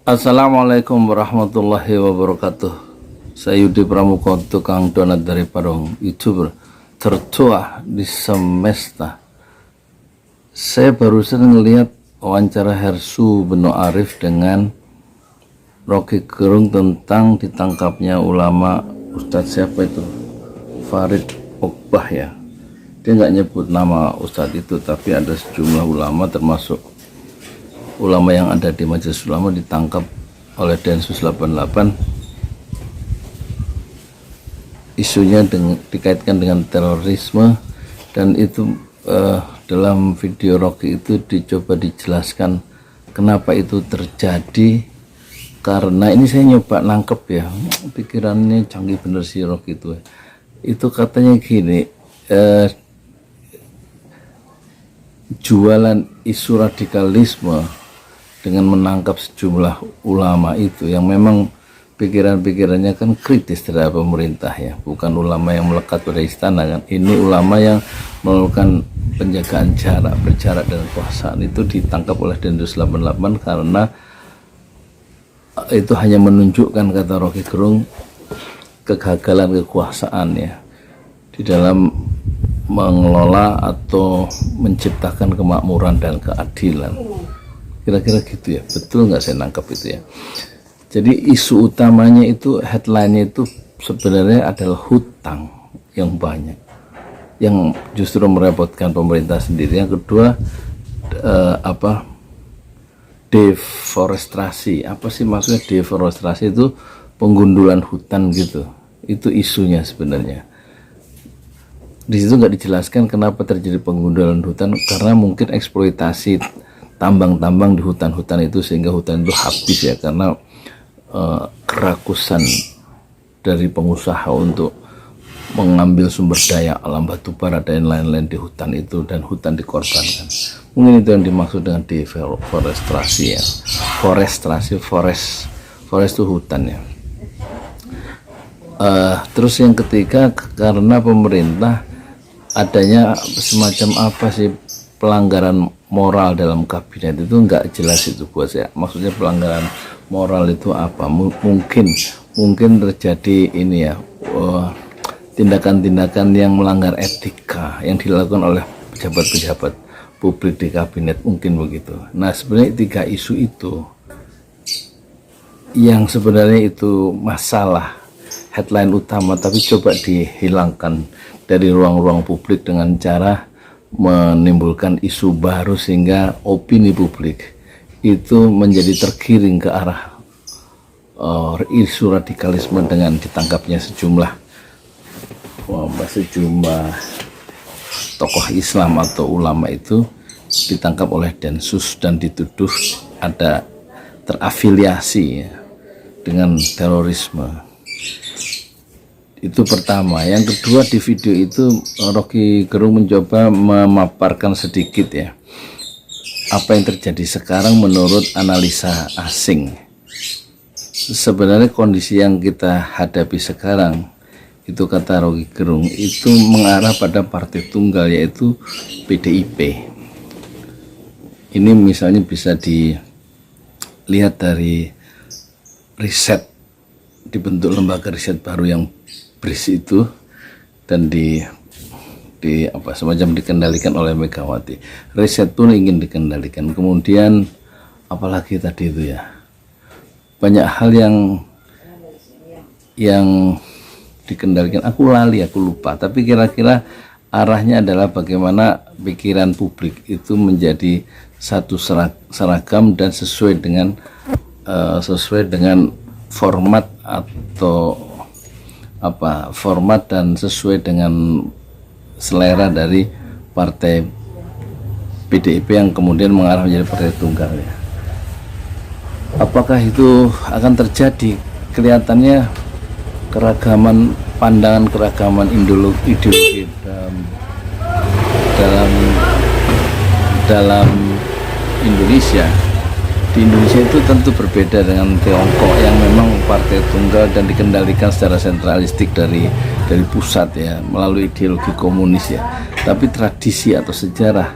Assalamualaikum warahmatullahi wabarakatuh. Saya Yudi Pramuka, tukang donat dari Padang, YouTuber tertua di semesta. Saya barusan ngelihat wawancara Hersu Beno Arif dengan Rocky Gerung tentang ditangkapnya ulama Ustadz siapa itu, Farid Ogbah ya. Dia nggak nyebut nama Ustadz itu, tapi ada sejumlah ulama termasuk ulama yang ada di Majelis Ulama ditangkap oleh Densus 88. Isunya dikaitkan dengan terorisme, dan itu dalam video Rocky itu dicoba dijelaskan kenapa itu terjadi. Karena ini saya nyoba nangkep ya, pikirannya canggih bener si Rocky itu. Itu katanya gini, jualan isu radikalisme dengan menangkap sejumlah ulama itu yang memang pikiran-pikirannya kan kritis terhadap pemerintah ya, bukan ulama yang melekat pada istana kan. Ini ulama yang melakukan penjagaan jarak, berjarak dengan kekuasaan, itu ditangkap oleh Densus 88 karena itu hanya menunjukkan, kata Rocky Gerung, kegagalan kekuasaan ya di dalam mengelola atau menciptakan kemakmuran dan keadilan. Kira-kira gitu ya, betul nggak saya nangkap itu ya. Jadi isu utamanya itu, headline-nya itu sebenarnya adalah hutang yang banyak, yang justru merepotkan pemerintah sendiri. Yang kedua deforestasi. Apa sih maksudnya deforestasi? Itu penggundulan hutan gitu. Itu isunya sebenarnya. Di situ nggak dijelaskan kenapa terjadi penggundulan hutan, karena mungkin eksploitasi tambang-tambang di hutan-hutan itu sehingga hutan itu habis ya, karena kerakusan dari pengusaha untuk mengambil sumber daya alam batu bara dan lain-lain di hutan itu, dan hutan dikorbankan. Mungkin itu yang dimaksud dengan deforestasi ya. Forest itu hutan ya. Terus yang ketiga, karena pemerintah adanya semacam apa sih, pelanggaran moral dalam kabinet itu nggak jelas itu buat saya. Maksudnya pelanggaran moral itu apa? Mungkin terjadi ini ya, tindakan-tindakan yang melanggar etika yang dilakukan oleh pejabat-pejabat publik di kabinet, mungkin begitu. Nah, sebenarnya tiga isu itu yang sebenarnya itu masalah headline utama, tapi coba dihilangkan dari ruang-ruang publik dengan cara menimbulkan isu baru sehingga opini publik itu menjadi tergiring ke arah isu radikalisme dengan ditangkapnya sejumlah tokoh Islam atau ulama itu ditangkap oleh Densus dan dituduh ada terafiliasi ya, dengan terorisme. Itu pertama. Yang kedua, di video itu Rocky Gerung mencoba memaparkan sedikit ya apa yang terjadi sekarang menurut analisa asing. Sebenarnya kondisi yang kita hadapi sekarang itu, kata Rocky Gerung, itu mengarah pada partai tunggal, yaitu PDIP. Ini misalnya bisa dilihat dari riset, dibentuk lembaga riset baru yang berisi itu, dan semacam dikendalikan oleh Megawati. Riset pun ingin dikendalikan. Kemudian apalagi tadi itu ya, banyak hal yang dikendalikan. Aku lali, aku lupa, tapi kira-kira arahnya adalah bagaimana pikiran publik itu menjadi satu seragam dan sesuai dengan format atau format dan sesuai dengan selera dari partai PDIP yang kemudian mengarah menjadi partai tunggal ya. Apakah itu akan terjadi? Kelihatannya keragaman pandangan, keragaman ideologi dalam Indonesia. Di Indonesia itu tentu berbeda dengan Tiongkok yang memang partai tunggal dan dikendalikan secara sentralistik dari pusat ya, melalui ideologi komunis ya. Tapi tradisi atau sejarah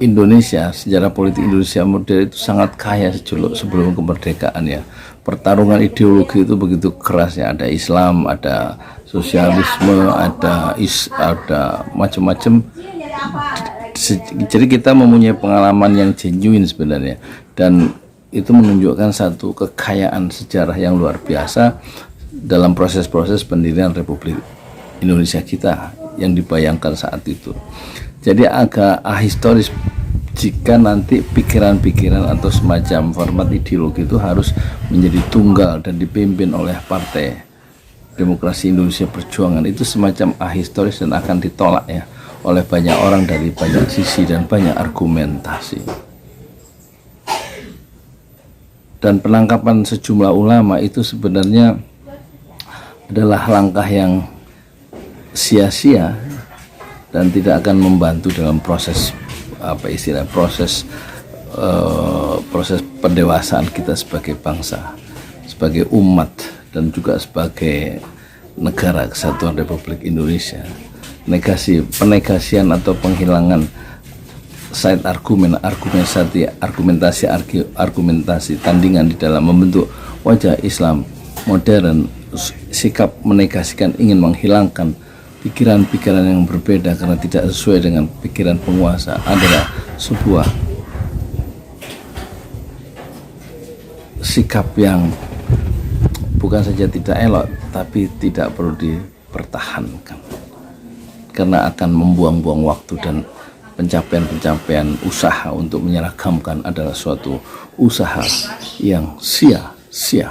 Indonesia, sejarah politik Indonesia modern itu sangat kaya sebelum kemerdekaan ya. Pertarungan ideologi itu begitu keras ya. Ada Islam, ada sosialisme, ada macam-macam. Jadi kita mempunyai pengalaman yang genuine sebenarnya, dan itu menunjukkan satu kekayaan sejarah yang luar biasa dalam proses-proses pendirian Republik Indonesia kita yang dibayangkan saat itu. Jadi agak ahistoris jika nanti pikiran-pikiran atau semacam format ideologi itu harus menjadi tunggal dan dipimpin oleh Partai Demokrasi Indonesia Perjuangan. Itu semacam ahistoris dan akan ditolak ya oleh banyak orang dari banyak sisi dan banyak argumentasi. Dan penangkapan sejumlah ulama itu sebenarnya adalah langkah yang sia-sia dan tidak akan membantu dalam proses proses pendewasaan kita sebagai bangsa, sebagai umat, dan juga sebagai negara kesatuan Republik Indonesia. Penegasian atau penghilangan side argumentasi tandingan di dalam membentuk wajah Islam modern, sikap menegasikan ingin menghilangkan pikiran-pikiran yang berbeda karena tidak sesuai dengan pikiran penguasa adalah sebuah sikap yang bukan saja tidak elok tapi tidak perlu dipertahankan karena akan membuang-buang waktu, dan pencapaian-pencapaian usaha untuk menyeragamkan adalah suatu usaha yang sia-sia.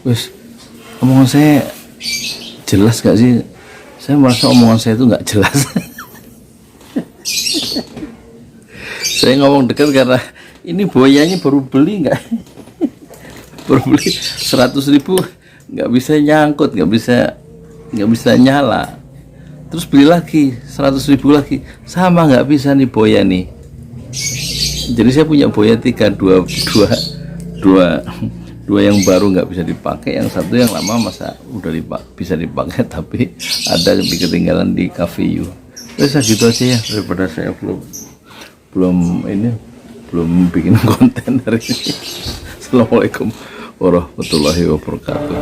Wes, omongan saya jelas gak sih? Saya merasa omongan saya itu gak jelas. Saya ngomong dekat karena ini buayanya baru beli nggak? Baru beli 100.000 nggak bisa nyangkut, nggak bisa nyala. Terus beli lagi 100.000 lagi, sama nggak bisa nih boya nih. Jadi saya punya boya 3, dua yang baru nggak bisa dipakai, yang satu yang lama masa udah bisa dipakai tapi ada ketinggalan di cafe you. Terus gitu aja ya, daripada saya belum bikin konten hari ini. Assalamualaikum warahmatullahi wabarakatuh.